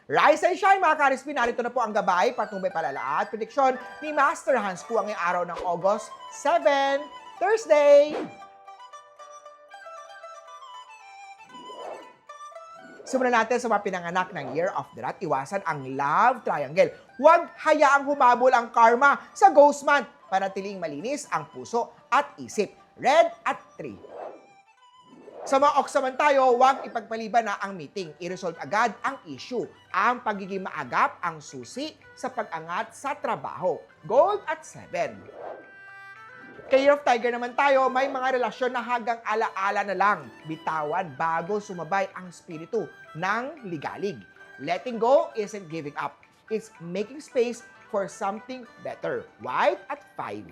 Rise and shine mga ka-RSP, narito na po ang gabay, patnubay palala at prediksyon ni Master Hans po ngayong araw ng August 7, Thursday. Simulan natin sa mga pinanganak ng Year of the Rat. Iwasan ang love triangle. Huwag hayaang humabol ang karma sa Ghost Month. Panatiling malinis ang puso at isip. Red at 3. Sa mga oksaman tayo, huwag ipagpaliban na ang meeting. I-resolve agad ang issue. Ang pagiging maagap ang susi sa pag-angat sa trabaho. Gold at 7. Kay Year of Tiger naman tayo, may mga relasyon na hanggang alaala na lang. Bitawan bago sumabay ang spiritu ng ligalig. Letting go isn't giving up. It's making space for something better. White at 5.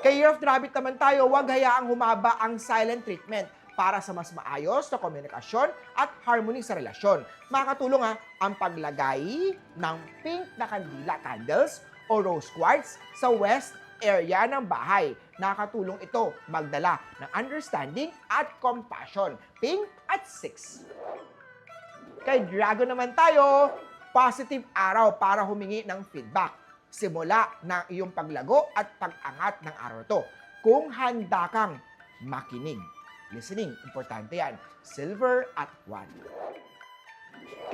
Kay Year of the Rabbit naman tayo, huwag hayaang humaba ang silent treatment para sa mas maayos na komunikasyon at harmony sa relasyon. Makakatulong ang paglagay ng pink na kandila candles o rose quartz sa west area ng bahay. Nakakatulong ito magdala ng understanding at compassion. Pink at 6. Kay Dragon naman tayo, positive araw para humingi ng feedback. Simula ng iyong paglago at pag-angat ng araw to. Kung handa kang makinig. Listening, importante yan. Silver at 1.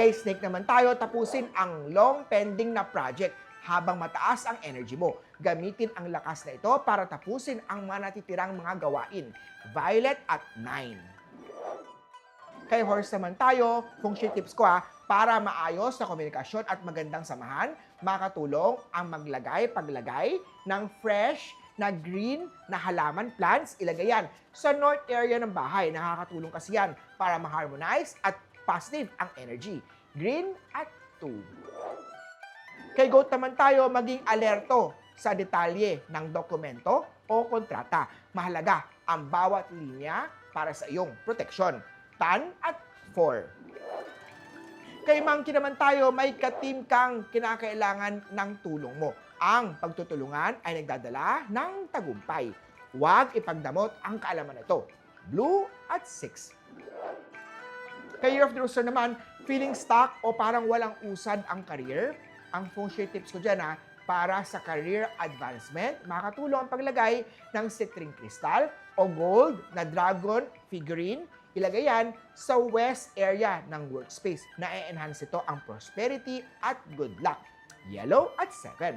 Kay Snake naman tayo, tapusin ang long pending na project habang mataas ang energy mo. Gamitin ang lakas na ito para tapusin ang mga natitirang mga gawain. Violet at 9. Kay Horse naman tayo, feng shui tips ko para maayos na komunikasyon at magandang samahan, makatulong ang paglagay ng fresh na green na halaman plants, ilagay yan sa north area ng bahay. Nakakatulong kasi yan para ma-harmonize at positive ang energy. Green at 2. Kay Goat naman tayo, maging alerto sa detalye ng dokumento o kontrata. Mahalaga ang bawat linya para sa iyong proteksyon. Tan at 4. Kay Monkey naman tayo, may ka-team kang kinakailangan ng tulong mo. Ang pagtutulungan ay nagdadala ng tagumpay. Huwag ipagdamot ang kaalaman nito. Blue at 6. Kay Year of the Rooster naman, feeling stuck o parang walang usad ang career, ang feng shui tips ko dyan para sa career advancement, makakatulong ang paglagay ng citrine crystal o gold na dragon figurine. Ilagay yan sa west area ng workspace. Na-enhance ito ang prosperity at good luck. Yellow at 7.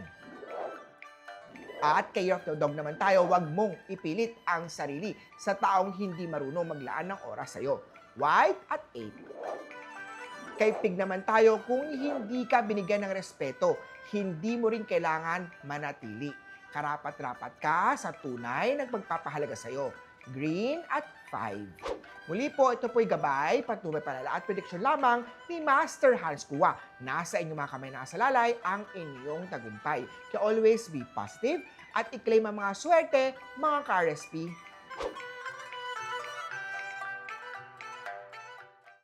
At kay Year of the Dog naman tayo, huwag mong ipilit ang sarili sa taong hindi marunong maglaan ng oras sa'yo. White at 8. Kay Pig naman tayo, kung hindi ka binigyan ng respeto, hindi mo rin kailangan manatili. Karapat-rapat ka sa tunay na magpapahalaga sa'yo. Green at 5. Muli po, ito po'y gabay, patnubay palala at prediksyon lamang ni Master Hans Kua. Nasa inyong mga kamay nakasalalay ang inyong tagumpay. Kaya always be positive at i-claim ang mga swerte, mga ka-RSP.